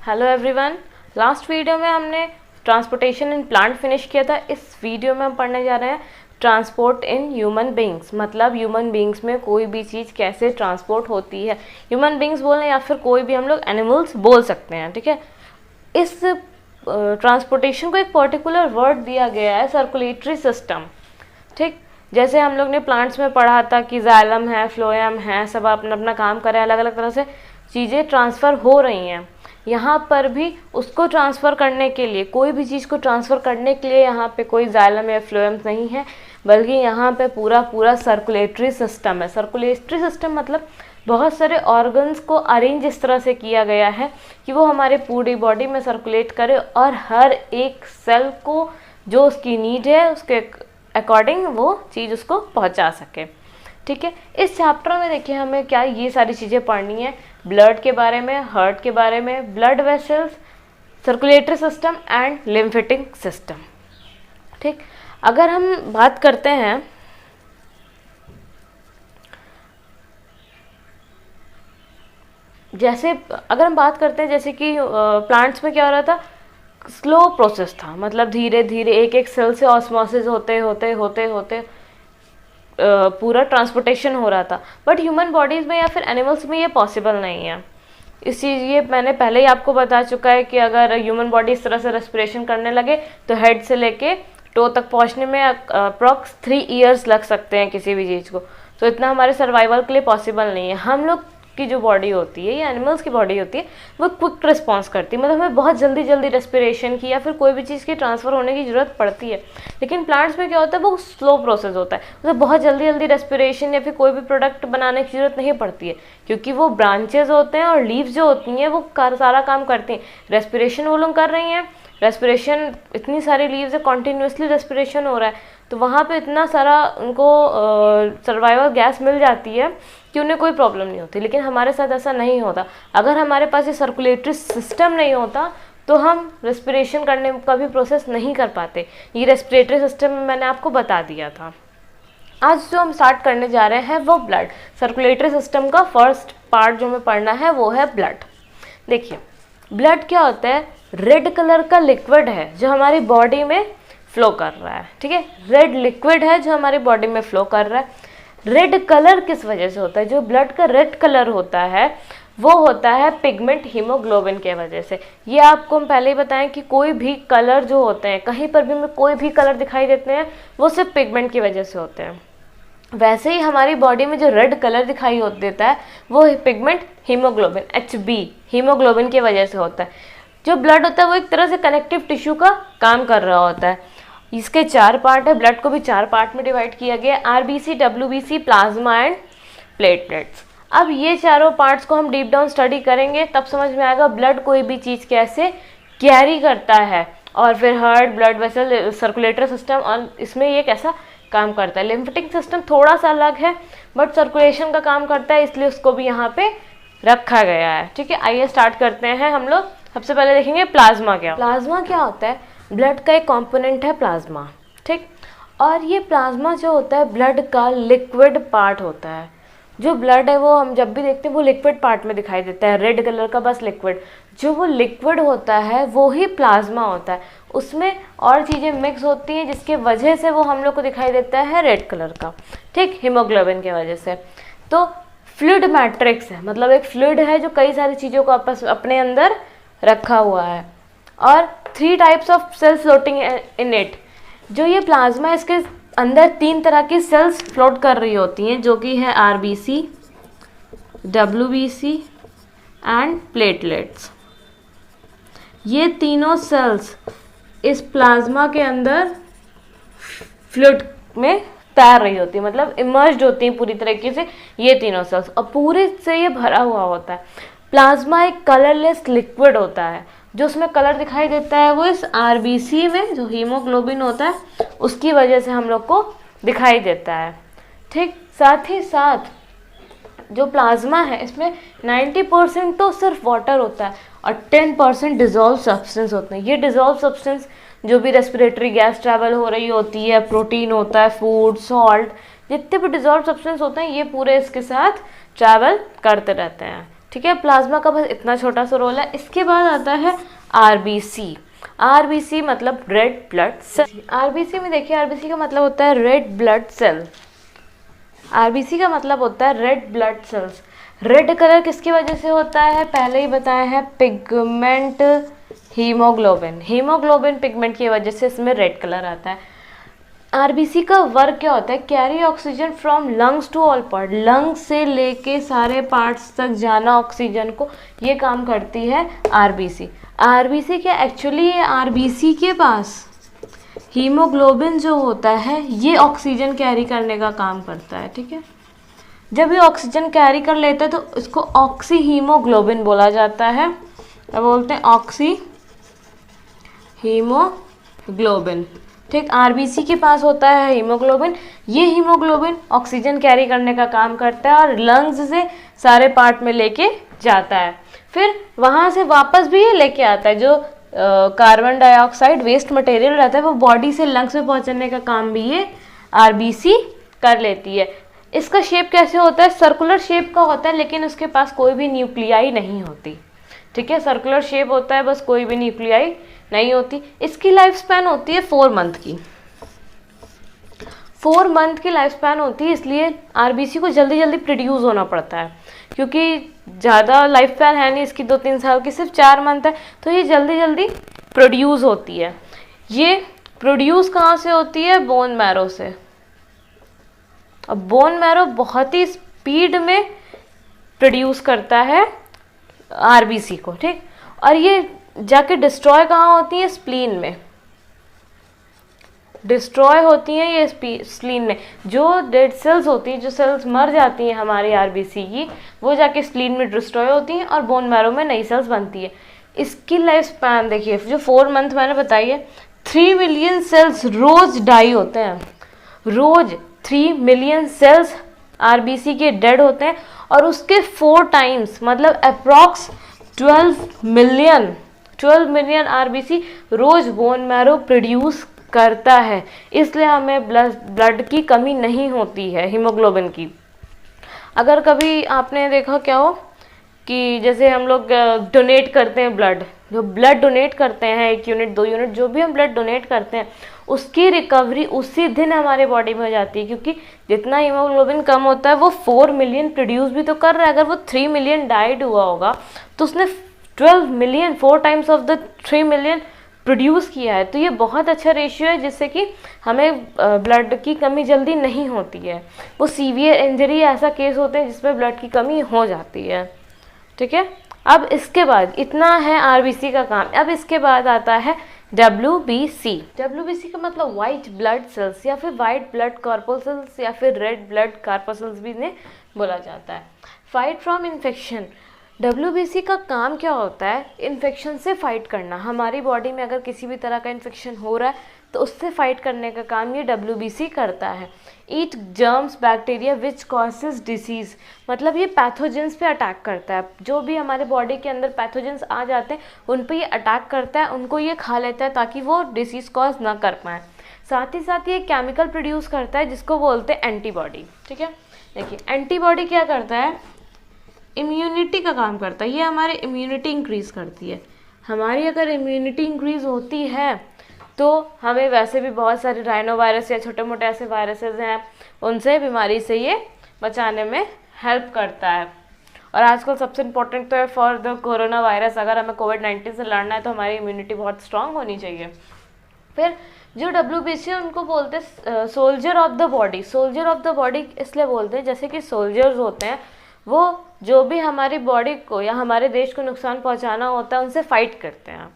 Hello everyone. Last video में हमने transportation in plant finish किया था। इस वीडियो में हम पढ़ने जा रहे हैं ट्रांसपोर्ट इन ह्यूमन बींग्स, मतलब ह्यूमन बींग्स में कोई भी चीज़ कैसे ट्रांसपोर्ट होती है। ह्यूमन बींग्स बोलें या फिर कोई भी हम लोग एनिमल्स बोल सकते हैं, ठीक है। इस ट्रांसपोर्टेशन को एक पर्टिकुलर वर्ड दिया गया है, सर्कुलेटरी सिस्टम, ठीक। जैसे हम लोग ने प्लांट्स में पढ़ा था कि जाइलम है, फ्लोएम है, सब अपना अपना काम कर रहे हैं, अलग अलग तरह से चीज़ें ट्रांसफ़र हो रही हैं। यहाँ पर भी उसको ट्रांसफ़र करने के लिए, कोई भी चीज़ को ट्रांसफ़र करने के लिए यहाँ पे कोई जाइलम या फ्लोएम नहीं है, बल्कि यहाँ पे पूरा सर्कुलेटरी सिस्टम है। सर्कुलेटरी सिस्टम मतलब बहुत सारे ऑर्गन्स को अरेंज इस तरह से किया गया है कि वो हमारे पूरी बॉडी में सर्कुलेट करे और हर एक सेल को जो उसकी नीड है उसके अकॉर्डिंग वो चीज़ उसको पहुंचा सके, ठीक है। इस चैप्टर में देखिए हमें क्या ये सारी चीज़ें पढ़नी है, ब्लड के बारे में, हार्ट के बारे में, blood vessels, circulatory system and lymphatic system, ठीक। अगर हम बात करते हैं जैसे कि प्लांट्स में क्या हो रहा था, स्लो प्रोसेस था, मतलब धीरे धीरे एक एक सेल से ऑस्मोसिस होते होते पूरा ट्रांसपोर्टेशन हो रहा था। बट ह्यूमन बॉडीज़ में या फिर एनिमल्स में ये पॉसिबल नहीं है। इस चीज़ ये मैंने पहले ही आपको बता चुका है कि अगर ह्यूमन बॉडी इस तरह से रेस्पिरेशन करने लगे तो हेड से लेके टो तक पहुंचने में अप्रॉक्स 3 इयर्स लग सकते हैं किसी भी चीज़ को। तो इतना हमारे सर्वाइवल के लिए पॉसिबल नहीं है। हम लोग की जो बॉडी होती है या एनिमल्स की बॉडी होती है वो क्विक रिस्पॉन्स करती है, मतलब हमें बहुत जल्दी रेस्पिरेशन की या फिर कोई भी चीज़ की ट्रांसफ़र होने की ज़रूरत पड़ती है। लेकिन प्लांट्स में क्या होता है, वो स्लो प्रोसेस होता है, उसे बहुत जल्दी रेस्पिरेशन या फिर कोई भी प्रोडक्ट बनाने की ज़रूरत नहीं पड़ती है, क्योंकि वो ब्रांचेज होते हैं और लीव्स जो होती हैं वो सारा काम करती हैं। रेस्पिरेशन वो लोग कर रही हैं, रेस्पिरेशन इतनी सारी लीव्स है, कॉन्टीन्यूसली रेस्पिरेशन हो रहा है, तो वहाँ पे इतना सारा उनको सर्वाइवल गैस मिल जाती है कि उन्हें कोई प्रॉब्लम नहीं होती। लेकिन हमारे साथ ऐसा नहीं होता। अगर हमारे पास ये सर्कुलेटरी सिस्टम नहीं होता तो हम रेस्पिरेशन करने का भी प्रोसेस नहीं कर पाते। ये रेस्पिरेटरी सिस्टम मैंने आपको बता दिया था। आज जो हम स्टार्ट करने जा रहे हैं वो ब्लड। सर्कुलेटरी सिस्टम का फर्स्ट पार्ट जो हमें पढ़ना है वो है ब्लड। देखिए ब्लड क्या होता है, रेड कलर का लिक्विड है जो हमारी बॉडी में फ्लो कर रहा है, ठीक है। रेड लिक्विड है जो हमारी बॉडी में फ्लो कर रहा है। रेड कलर किस वजह से होता है, जो ब्लड का रेड कलर होता है वो होता है पिगमेंट हीमोग्लोबिन के वजह से। ये आपको हम पहले ही बताएं कि कोई भी कलर जो होते हैं, कहीं पर भी हमें कोई भी कलर दिखाई देते हैं वो सिर्फ पिगमेंट की वजह से होते हैं। वैसे ही हमारी बॉडी में जो रेड कलर दिखाई देता है वो पिगमेंट हीमोग्लोबिन HB हीमोग्लोबिन की वजह से होता है। जो ब्लड होता है वो एक तरह से कनेक्टिव टिश्यू का काम कर रहा होता है। इसके 4 पार्ट है, ब्लड को भी 4 पार्ट में डिवाइड किया गया है, RBC, WBC, plasma and platelets. अब ये चारों पार्ट्स को हम डीप डाउन स्टडी करेंगे तब समझ में आएगा ब्लड कोई भी चीज़ कैसे कैरी करता है, और फिर heart, blood vessel, circulatory system, और इसमें ये कैसा काम करता है। लिम्फेटिक सिस्टम थोड़ा सा अलग है बट सर्कुलेशन का काम करता है, इसलिए उसको भी यहाँ पे रखा गया है, ठीक है। आइए स्टार्ट करते हैं। हम लोग सबसे पहले देखेंगे प्लाज्मा क्या होता है। ब्लड का एक कंपोनेंट है प्लाज्मा, ठीक। और ये प्लाज्मा जो होता है ब्लड का लिक्विड पार्ट होता है। जो ब्लड है वो हम जब भी देखते हैं वो लिक्विड पार्ट में दिखाई देता है, रेड कलर का बस लिक्विड। जो वो लिक्विड होता है वो ही प्लाज्मा होता है। उसमें और चीज़ें मिक्स होती हैं जिसके वजह से वो हम लोग को दिखाई देता है रेड कलर का, ठीक, हीमोग्लोबिन की वजह से। तो फ्लूइड मैट्रिक्स है, मतलब एक फ्लूइड है जो कई सारी चीज़ों को आपस अपने अंदर रखा हुआ है। और 3 types of cells floating in it. जो ये प्लाज्मा है इसके अंदर 3 तरह की सेल्स फ्लोट कर रही होती हैं, जो कि है RBC, WBC एंड प्लेटलेट्स। ये तीनों सेल्स इस प्लाज्मा के अंदर फ्लूइड में तैर रही होती है, मतलब इमर्ज्ड होती हैं पूरी तरीके से ये तीनों सेल्स, और पूरे से ये भरा हुआ होता है। प्लाज्मा एक कलरलेस लिक्विड होता है। जो उसमें कलर दिखाई देता है वो इस RBC में जो हीमोग्लोबिन होता है उसकी वजह से हम लोग को दिखाई देता है, ठीक। साथ ही साथ जो प्लाज्मा है इसमें 90% तो सिर्फ वाटर होता है और 10% डिजॉल्व सब्सटेंस होते हैं। ये डिजॉल्व सब्सटेंस जो भी रेस्पिरेटरी गैस ट्रैवल हो रही होती है, प्रोटीन होता है, फूड, सॉल्ट, जितने भी डिजॉल्व सब्सटेंस होते हैं ये पूरे इसके साथ ट्रैवल करते रहते हैं, ठीक है, प्लाज्मा का बस इतना छोटा सा रोल है। इसके बाद आता है आरबीसी। आरबीसी मतलब रेड ब्लड सेल। आरबीसी में देखिए, आरबीसी का मतलब होता है रेड ब्लड सेल। आरबीसी का मतलब होता है red blood cells. Red colour किसकी वजह से होता है, पहले ही बताया है, पिगमेंट हीमोग्लोबिन। हीमोग्लोबिन पिगमेंट की वजह से इसमें रेड कलर आता है। आरबीसी का वर्क क्या होता है, carry oxygen from lungs to all part. Lungs से लेके सारे पार्ट्स तक जाना ऑक्सीजन को, ये काम करती है आरबीसी। आरबीसी क्या, एक्चुअली ये आरबीसी के पास हीमोग्लोबिन जो होता है ये ऑक्सीजन कैरी करने का काम करता है। ठीक है, जब ये ऑक्सीजन कैरी कर लेता है तो इसको ऑक्सी हीमोग्लोबिन बोला जाता है। अब बोलते हैं ऑक्सी हीमोग्लोबिन। ठीक, आरबीसी के पास होता है हीमोग्लोबिन। ये हीमोग्लोबिन ऑक्सीजन कैरी करने का काम करता है और लंग्स से सारे पार्ट में लेके जाता है। फिर वहाँ से वापस भी ये लेके आता है, जो कार्बन डाइऑक्साइड वेस्ट मटेरियल रहता है वो बॉडी से लंग्स में पहुँचाने का काम भी ये आरबीसी कर लेती है। इसका शेप कैसे होता है, सर्कुलर शेप का होता है, लेकिन उसके पास कोई भी न्यूक्लियाई नहीं होती। ठीक है, सर्कुलर शेप होता है, बस कोई भी न्यूक्लियाई नहीं होती। इसकी लाइफ स्पैन होती है 4 मंथ की। 4 मंथ की लाइफ स्पैन होती है, इसलिए आरबीसी को जल्दी जल्दी प्रोड्यूस होना पड़ता है, क्योंकि ज़्यादा लाइफ स्पैन है नहीं इसकी 2-3 साल की, सिर्फ 4 मंथ है, तो ये जल्दी जल्दी प्रोड्यूस होती है। ये प्रोड्यूस कहाँ से होती है, बोन मैरो से। अब बोन मैरो बहुत ही स्पीड में प्रोड्यूस करता है आरबीसी को। ठीक, और ये जाके डिस्ट्रॉय कहाँ होती है, स्प्लीन में डिस्ट्रॉय होती हैं ये स्प्लीन में। जो डेड सेल्स होती हैं, जो सेल्स मर जाती हैं हमारी आरबीसी की, वो जाके स्प्लीन में डिस्ट्रॉय होती हैं और बोन मैरो में नई सेल्स बनती है। इसकी लाइफ स्पैन देखिए, जो 4 मंथ मैंने बताई है, 3 मिलियन सेल्स रोज डाई होते हैं। रोज 3 मिलियन सेल्स आरबीसी के डेड होते हैं, और उसके 4 टाइम्स मतलब अप्रॉक्स 12 मिलियन आरबीसी रोज बोन मैरो प्रोड्यूस करता है। इसलिए हमें ब्लड की कमी नहीं होती है, हीमोग्लोबिन की। अगर कभी आपने देखा क्या हो कि जैसे हम लोग डोनेट करते हैं ब्लड, जो ब्लड डोनेट करते हैं 1 यूनिट 2 यूनिट जो भी हम ब्लड डोनेट करते हैं, उसकी रिकवरी उसी दिन हमारे बॉडी में हो जाती है, क्योंकि जितना हीमोग्लोबिन कम होता है वो 4 मिलियन प्रोड्यूस भी तो कर रहा है। अगर वो 3 मिलियन डाइड हुआ होगा तो उसने 12 million 4 times of the 3 million produce किया है। तो ये बहुत अच्छा रेशियो है, जिससे कि हमें ब्लड की कमी जल्दी नहीं होती है। वो सीवियर इंजरी ऐसा केस होते हैं जिसमें ब्लड की कमी हो जाती है। ठीक है, अब इसके बाद इतना है आरबीसी का काम। अब इसके बाद आता है WBC। WBC का मतलब वाइट ब्लड सेल्स या फिर वाइट ब्लड कॉर्पस्कल्स या फिर रेड ब्लड कॉर्पस्कल्स भी इन्हें बोला जाता है। Fight from infection. WBC का काम क्या होता है, इन्फेक्शन से फाइट करना। हमारी बॉडी में अगर किसी भी तरह का इन्फेक्शन हो रहा है तो उससे फाइट करने का काम ये WBC करता है। Eat germs bacteria which causes diseases, मतलब ये पैथोजेंस पे अटैक करता है। जो भी हमारे बॉडी के अंदर पैथोजेंस आ जाते हैं उन पे ये अटैक करता है, उनको ये खा लेता है ताकि वो डिसीज़ कॉज ना कर पाएँ। साथ ही साथ ये केमिकल प्रोड्यूस करता है जिसको बोलते हैं एंटीबॉडी। ठीक है, देखिए एंटीबॉडी क्या करता है, इम्यूनिटी का काम करता है। ये हमारी इम्यूनिटी इंक्रीज़ करती है। हमारी अगर इम्यूनिटी इंक्रीज़ होती है तो हमें वैसे भी बहुत सारे राइनो वायरस या छोटे मोटे ऐसे वायरसेस हैं, उनसे बीमारी से ये बचाने में हेल्प करता है। और आजकल सबसे इम्पोर्टेंट तो है फॉर द कोरोना वायरस, अगर हमें कोविड-19 से लड़ना है तो हमारी इम्यूनिटी बहुत स्ट्रांग होनी चाहिए। फिर जो WBC है उनको बोलते हैं soldier of the body. Soldier of the body इसलिए बोलते हैं जैसे कि सोल्जर्स होते हैं, वो जो भी हमारी बॉडी को या हमारे देश को नुकसान पहुंचाना होता है उनसे फाइट करते हैं।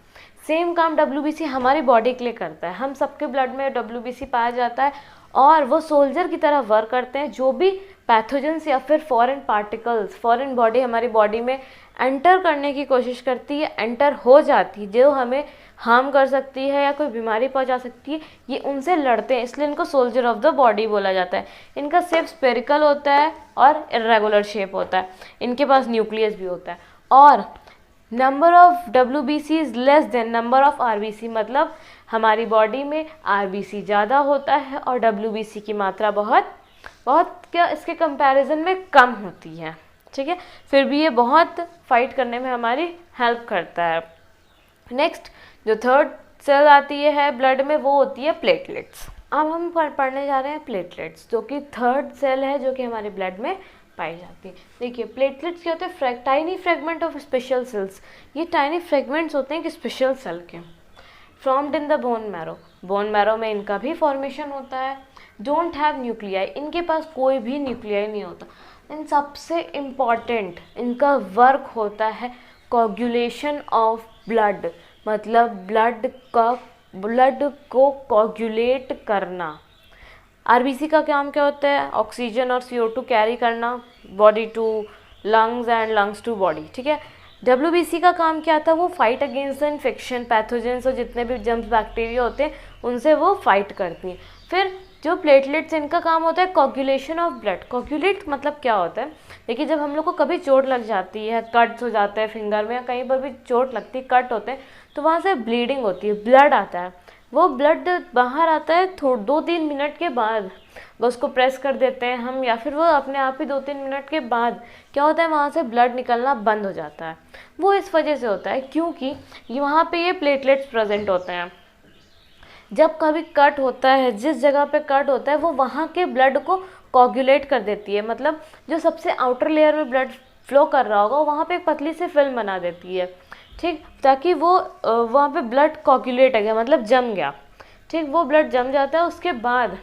सेम काम WBC हमारी बॉडी के लिए करता है। हम सबके ब्लड में WBC पाया जाता है और वो सोल्जर की तरह वर्क करते हैं। जो भी पैथोजेंस या फिर फॉरेन पार्टिकल्स, फॉरेन बॉडी हमारी बॉडी में एंटर करने की कोशिश करती है, एंटर हो जाती है, जो हमें हार्म कर सकती है या कोई बीमारी पहुंचा सकती है, ये उनसे लड़ते हैं। इसलिए इनको सोल्जर ऑफ द बॉडी बोला जाता है। इनका शेप स्पेरिकल होता है और इरेगुलर शेप होता है। इनके पास न्यूक्लियस भी होता है और number of WBC is less than number of RBC, मतलब हमारी बॉडी में RBC ज़्यादा होता है और WBC की मात्रा बहुत क्या इसके कंपैरिजन में कम होती है। ठीक है, फिर भी ये बहुत फाइट करने में हमारी हेल्प करता है। नेक्स्ट जो थर्ड सेल आती है ब्लड में वो होती है प्लेटलेट्स। अब हम पढ़ने जा रहे हैं प्लेटलेट्स, जो कि थर्ड सेल है जो कि हमारे ब्लड में पाई जाती है। देखिए प्लेटलेट्स क्या होते हैं, tiny fragment of special cells. ये टाइनी फ्रेगमेंट्स होते हैं कि स्पेशल सेल के, formed in the bone marrow. Bone marrow में इनका भी फॉर्मेशन होता है। डोंट हैव न्यूक्लियाई, इनके पास कोई भी न्यूक्लियाई नहीं होता। इन सबसे इम्पॉर्टेंट इनका वर्क होता है कोगुलेशन ऑफ ब्लड, मतलब ब्लड को कोगुलेट करना। आरबीसी का काम क्या होता है, ऑक्सीजन और CO2 कैरी करना body to lungs and lungs to body, ठीक है। डब्ल्यूबीसी का काम क्या था, वो फाइट अगेंस्ट इन्फेक्शन, पैथोजेंस और जितने भी जर्म्स बैक्टीरिया होते हैं उनसे वो फाइट करती हैं। फिर जो प्लेटलेट्स इनका काम होता है कोगुलेशन ऑफ ब्लड। कोगुलेट मतलब क्या होता है, देखिए जब हम लोग को कभी चोट लग जाती है, कट्स हो जाता है फिंगर में या कहीं पर भी चोट लगती है, कट होते हैं, तो वहाँ से ब्लीडिंग होती है, ब्लड आता है। वो ब्लड बाहर आता है 2-3 मिनट के बाद, वो उसको प्रेस कर देते हैं हम, या फिर वो अपने आप ही 2-3 मिनट के बाद क्या होता है वहाँ से ब्लड निकलना बंद हो जाता है। वो इस वजह से होता है क्योंकि वहाँ पे ये प्लेटलेट्स प्रेजेंट होते हैं। जब कभी कट होता है, जिस जगह पे कट होता है वो वहाँ के ब्लड को कोगुलेट कर देती है, मतलब जो सबसे आउटर लेयर में ब्लड फ्लो कर रहा होगा वहाँ पे एक पतली सी फिल्म बना देती है, ठीक, ताकि वो वहाँ पे ब्लड कोगुलेट हो गया, मतलब जम गया, ठीक, वो ब्लड जम जाता है। उसके बाद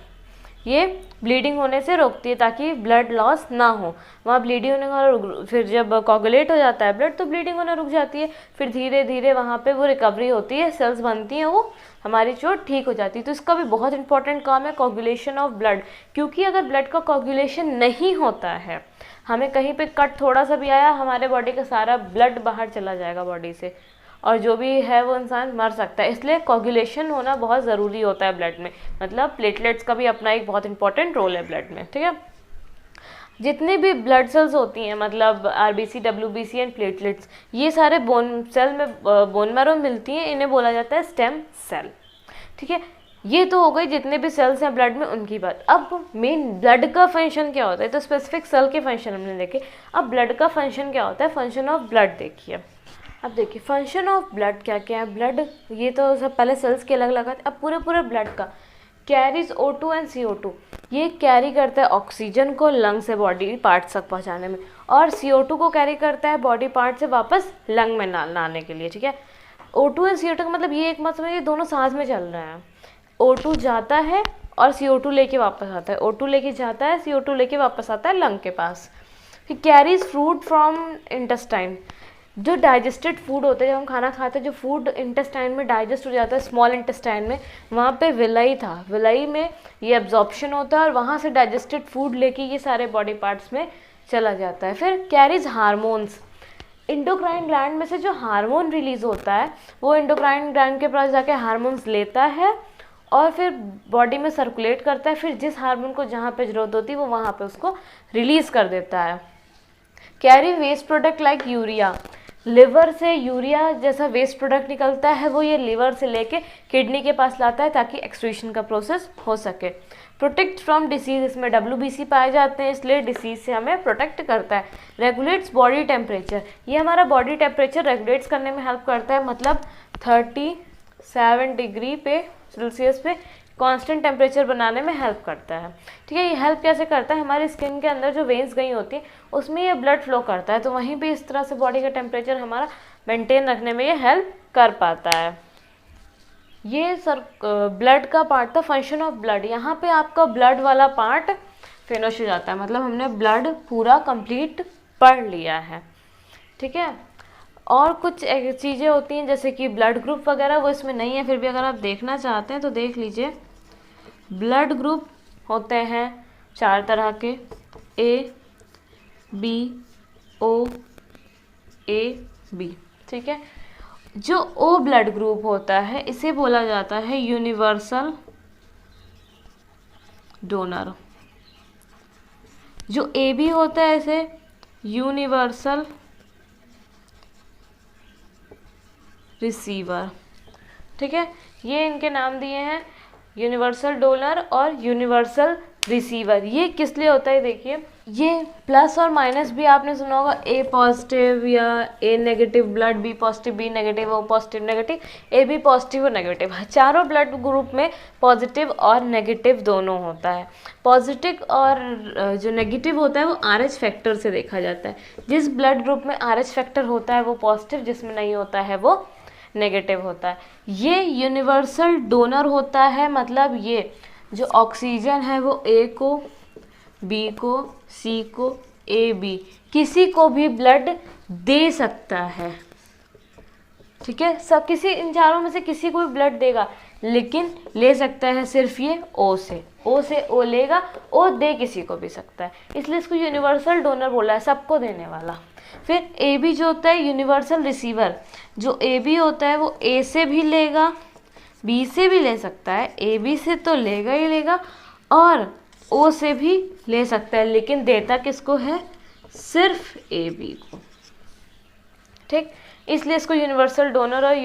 ये ब्लीडिंग होने से रोकती है ताकि ब्लड लॉस ना हो। वहाँ ब्लीडिंग होने का, फिर जब कोगुलेट हो जाता है ब्लड तो ब्लीडिंग होना रुक जाती है, फिर धीरे धीरे वहाँ पे वो रिकवरी होती है, सेल्स बनती हैं, वो हमारी चोट ठीक हो जाती है। तो इसका भी बहुत इंपॉर्टेंट काम है कोगुलेशन ऑफ ब्लड, क्योंकि अगर ब्लड का कोगुलेशन नहीं होता है, हमें कहीं पे कट थोड़ा सा भी आया, हमारे बॉडी का सारा ब्लड बाहर चला जाएगा बॉडी से, और जो भी है वो इंसान मर सकता है। इसलिए कोगुलेशन होना बहुत ज़रूरी होता है ब्लड में, मतलब प्लेटलेट्स का भी अपना एक बहुत इंपॉर्टेंट रोल है ब्लड में, ठीक है। जितने भी ब्लड सेल्स होती हैं, मतलब आरबीसी, डब्ल्यूबीसी एंड प्लेटलेट्स, ये सारे बोन सेल में, बोन मैरो में मिलती हैं, इन्हें बोला जाता है स्टेम सेल, ठीक है। ये तो हो गई जितने भी सेल्स हैं ब्लड में उनकी बात। अब मेन ब्लड का फंक्शन क्या होता है, तो स्पेसिफिक सेल के फंक्शन हमने देखे, अब ब्लड का फंक्शन क्या होता है, फंक्शन ऑफ ब्लड देखिए। अब देखिए फंक्शन ऑफ ब्लड क्या क्या है। ब्लड, ये तो सब पहले सेल्स के अलग लगा, अब पूरे ब्लड का कैरीज O2 एंड CO2, ये कैरी करता है ऑक्सीजन को लंग से बॉडी पार्ट्स तक पहुंचाने में, और CO2 को कैरी करता है बॉडी पार्ट से वापस लंग में लाने के लिए, ठीक है। O2 एंड CO2 का मतलब ये एक मत समझिए, दोनों साथ में चल रहे हैं। O2 जाता है और CO2 लेके वापस आता है, O2 लेके जाता है, CO2 लेके वापस आता है लंग के पास। फिर कैरीज फूड फ्रॉम इंटेस्टाइन, जो डाइजेस्टेड फूड होता है, जब हम खाना खाते हैं जो फूड इंटेस्टाइन में डाइजेस्ट हो जाता है, स्मॉल इंटेस्टाइन में, वहाँ पे विलाई था, विलाई में ये एब्जॉर्प्शन होता है और वहाँ से डाइजेस्टेड फूड लेके ये सारे बॉडी पार्ट्स में चला जाता है। फिर कैरीज हार्मोन्स, इंडोक्राइन ग्लैंड में से जो हार्मोन रिलीज होता है वो इंडोक्राइन ग्लैंड के पास जाके हार्मोन्स लेता है और फिर बॉडी में सर्कुलेट करता है, फिर जिस हार्मोन को जहाँ पे जरूरत होती है वो वहाँ पे उसको रिलीज कर देता है। Carry waste product like urea, liver से यूरिया जैसा वेस्ट प्रोडक्ट निकलता है, वो ये लिवर से लेके किडनी के पास लाता है ताकि एक्सक्रीशन का प्रोसेस हो सके। प्रोटेक्ट फ्रॉम डिसीज, इसमें WBC पाए जाते हैं, इसलिए डिसीज से हमें प्रोटेक्ट करता है। रेगुलेट्स बॉडी टेम्परेचर, ये हमारा बॉडी टेम्परेचर रेगुलेट्स करने में हेल्प करता है, मतलब 37 डिग्री पे सेल्सियस पे कांस्टेंट टेम्परेचर बनाने में हेल्प करता है, ठीक है। ये हेल्प कैसे करता है, हमारी स्किन के अंदर जो वेन्स गई होती है उसमें ये ब्लड फ्लो करता है, तो वहीं पे इस तरह से बॉडी का टेम्परेचर हमारा मेंटेन रखने में ये हेल्प कर पाता है। ये सर ब्लड का पार्ट था, फंक्शन ऑफ ब्लड। यहाँ पे आपका ब्लड वाला पार्ट फिनिश हो जाता है, मतलब हमने ब्लड पूरा कंप्लीट पढ़ लिया है, ठीक है। और कुछ चीज़ें होती हैं जैसे कि ब्लड ग्रुप वगैरह, वो इसमें नहीं है, फिर भी अगर आप देखना चाहते हैं तो देख लीजिए। ब्लड ग्रुप होते हैं 4 तरह के, A, B, O, A, B, ठीक है। जो O ब्लड ग्रुप होता है इसे बोला जाता है यूनिवर्सल डोनर। जो AB होता है इसे यूनिवर्सल रिसीवर, ठीक है। ये इनके नाम दिए हैं, यूनिवर्सल डोनर और यूनिवर्सल रिसीवर। ये किस लिए होता है देखिए, ये प्लस और माइनस भी आपने सुना होगा, ए पॉजिटिव या A negative blood, B positive B negative, O positive negative, A B positive और नेगेटिव। चारों ब्लड ग्रुप में पॉजिटिव और नेगेटिव दोनों होता है। पॉजिटिव और जो नेगेटिव होता है वो RH फैक्टर से देखा जाता है। जिस ब्लड ग्रुप में RH फैक्टर होता है वो पॉजिटिव, जिसमें नहीं होता है वो नेगेटिव होता है। ये यूनिवर्सल डोनर होता है, मतलब ये जो ऑक्सीजन है वो ए को, बी को, सी को, ए बी किसी को भी ब्लड दे सकता है, ठीक है। सब किसी इन चारों में से किसी को भी ब्लड देगा, लेकिन ले सकता है सिर्फ ये ओ से ओ लेगा, ओ दे किसी को भी सकता है, इसलिए इसको यूनिवर्सल डोनर बोला है, सबको देने वाला। फिर ए बी जो होता है यूनिवर्सल रिसीवर, जो ए बी होता है वो ए से भी लेगा, बी से भी ले सकता है, ए बी से तो लेगा ही लेगा, और ओ से भी ले सकता है, लेकिन देता किसको है, सिर्फ ए बी को, ठीक। इसलिए इसको यूनिवर्सल डोनर और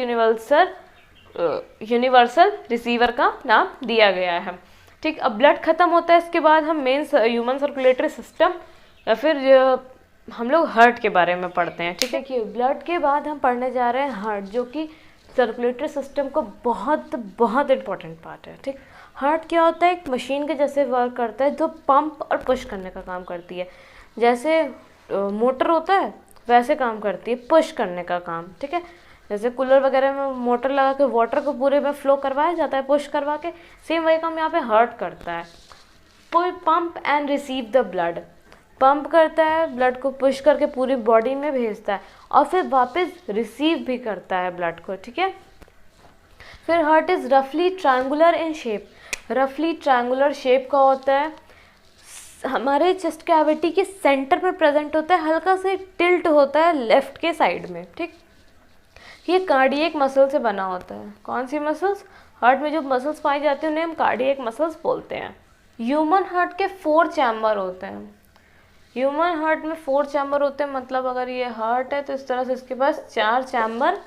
यूनिवर्सल रिसीवर का नाम दिया गया है, ठीक। अब ब्लड खत्म होता है, इसके बाद हम मेन ह्यूमन सर्कुलेटरी सिस्टम या फिर हम लोग हार्ट के बारे में पढ़ते हैं, ठीक है। कि ब्लड के बाद हम पढ़ने जा रहे हैं हार्ट, जो कि सर्कुलेटरी सिस्टम का बहुत बहुत इंपॉर्टेंट पार्ट है, ठीक। हार्ट क्या होता है, एक मशीन के जैसे वर्क करता है जो पंप और पुश करने का काम करती है। जैसे मोटर होता है वैसे काम करती है, पुश करने का काम, ठीक है। जैसे कूलर वगैरह में मोटर लगा के वाटर को पूरे में फ्लो करवाया जाता है, पुश करवा के, सेम वही काम यहाँ पे हार्ट करता है। Pull pump and receive the blood, pump करता है, ब्लड को पुश करके पूरी बॉडी में भेजता है, और फिर वापस रिसीव भी करता है ब्लड को, ठीक है। फिर हार्ट इज रफली ट्रायंगुलर इन शेप, रफली ट्रायंगुलर शेप का होता है, हमारे चेस्ट कैविटी के सेंटर में प्रेजेंट होता है, हल्का से टिल्ट होता है लेफ्ट के साइड में, ठीक। ये कार्डियक मसल से बना होता है। कौन सी मसल्स, हार्ट में जो मसल्स पाई जाती हैं उन्हें हम कार्डियक मसल्स बोलते हैं। ह्यूमन हार्ट के 4 चैम्बर होते हैं, ह्यूमन हार्ट में 4 चैम्बर होते हैं, मतलब अगर ये हार्ट है तो इस तरह से इसके पास 4 चैम्बर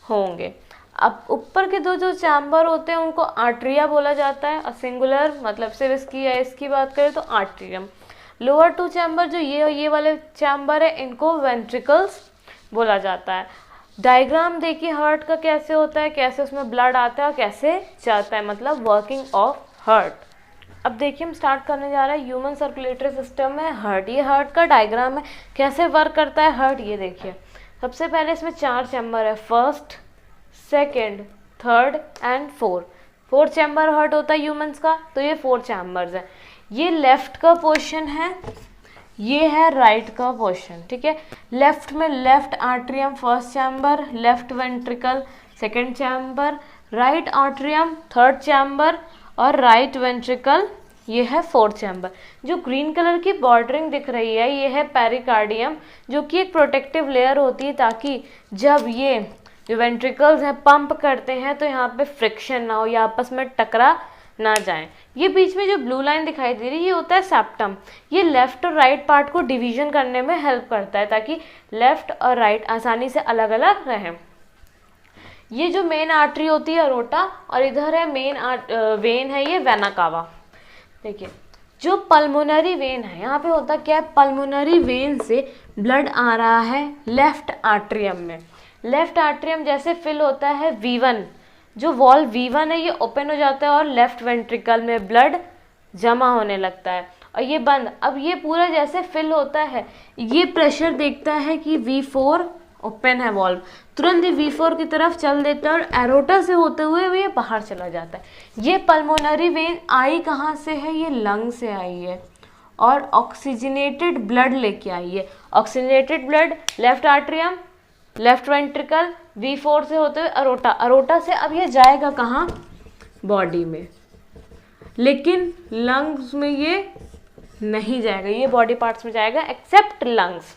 होंगे। अब ऊपर के 2 जो चैम्बर होते हैं उनको आर्ट्रिया बोला जाता है, और सिंगुलर मतलब सिर्फ इसकी या इसकी बात करें तो आर्ट्रियम। लोअर 2 चैम्बर जो ये वाले चैम्बर है इनको वेंट्रिकल्स बोला जाता है। डायग्राम देखिए हार्ट का कैसे होता है, कैसे उसमें ब्लड आता है और कैसे जाता है, मतलब वर्किंग ऑफ हार्ट। अब देखिए हम स्टार्ट करने जा रहे हैं ह्यूमन सर्कुलेटरी सिस्टम में हार्ट। ये हार्ट का डायग्राम है, कैसे वर्क करता है हार्ट, ये देखिए। सबसे पहले इसमें 4 चैम्बर है, first, second, third and fourth chamber heart होता है ह्यूमंस का, तो ये 4 चैम्बर्स है। ये लेफ्ट का पोर्शन है, ये है राइट का पोर्शन, ठीक है। लेफ्ट में left atrium first chamber, left ventricle second chamber, right atrium third chamber, और राइट वेंट्रिकल ये है 4th चैम्बर। जो ग्रीन कलर की बॉर्डरिंग दिख रही है ये है पेरिकार्डियम, जो कि एक प्रोटेक्टिव लेयर होती है, ताकि जब ये जो वेंट्रिकल्स हैं पंप करते हैं तो यहाँ पे फ्रिक्शन ना हो, या आपस में टकरा ना जाएं। ये बीच में जो ब्लू लाइन दिखाई दे रही है ये होता है सेप्टम, ये लेफ्ट और राइट पार्ट को डिवीजन करने में हेल्प करता है, ताकि लेफ्ट और राइट आसानी से अलग अलग रहें। ये जो मेन आर्टरी होती है अरोटा, और इधर है मेन वेन है ये वेना कावा। देखिए जो पल्मोनरी वेन है, यहाँ पे होता क्या है, पल्मोनरी वेन से ब्लड आ रहा है लेफ्ट आर्ट्रियम में। लेफ्ट आर्ट्रियम जैसे फिल होता है V1, जो वॉल्व V1 है ये ओपन हो जाता है और लेफ्ट वेंट्रिकल में ब्लड जमा होने लगता है, और ये बंद। अब ये पूरा जैसे फिल होता है, ये प्रेशर देखता है कि V4 ओपन है वॉल्व, तुरंत ही V4 की तरफ चल देता है और एरोटा से होते हुए ये बाहर चला जाता है। ये पल्मोनरी वेन आई कहाँ से है, ये लंग से आई है, और ऑक्सीजनेटेड ब्लड लेके आई है। Oxygenated blood left atrium, left ventricle, V4 से होते हुए अरोटा, अरोटा से अब ये जाएगा कहाँ, बॉडी में, लेकिन लंग्स में ये नहीं जाएगा, ये बॉडी पार्ट्स में जाएगा एक्सेप्ट लंग्स।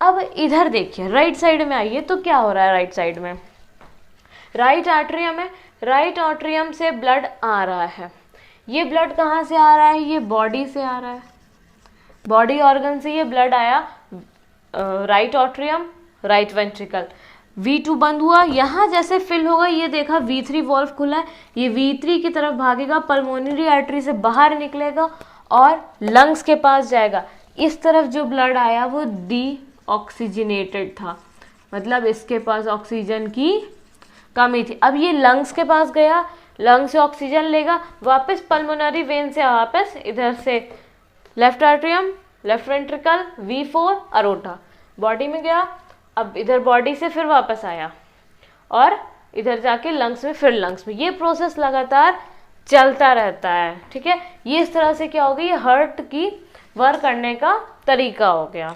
अब इधर देखिए राइट साइड में आइए, तो क्या हो रहा है राइट साइड में, राइट आर्ट्रियम है, राइट आर्ट्रियम से ब्लड आ रहा है। ये ब्लड कहाँ से आ रहा है, ये बॉडी से आ रहा है, बॉडी ऑर्गन से ये ब्लड आया right atrium, right ventricle. V2 बंद हुआ, यहाँ जैसे फिल होगा ये देखा V3 वॉल्व खुला है, ये V3 की तरफ भागेगा, पल्मोनरी आर्टरी से बाहर निकलेगा और लंग्स के पास जाएगा। इस तरफ जो ब्लड आया वो डीऑक्सीजनेटेड था, मतलब इसके पास ऑक्सीजन की कमी थी। अब ये लंग्स के पास गया, लंग्स से ऑक्सीजन लेगा, वापस पल्मोनरी वेन से वापस इधर से left atrium, left ventricle, V4 aorta, body में गया। अब इधर बॉडी से फिर वापस आया और इधर जाके लंग्स में, फिर लंग्स में। ये प्रोसेस लगातार चलता रहता है, ठीक है। ये इस तरह से क्या हो गया, ये हार्ट की वर्क करने का तरीका हो गया।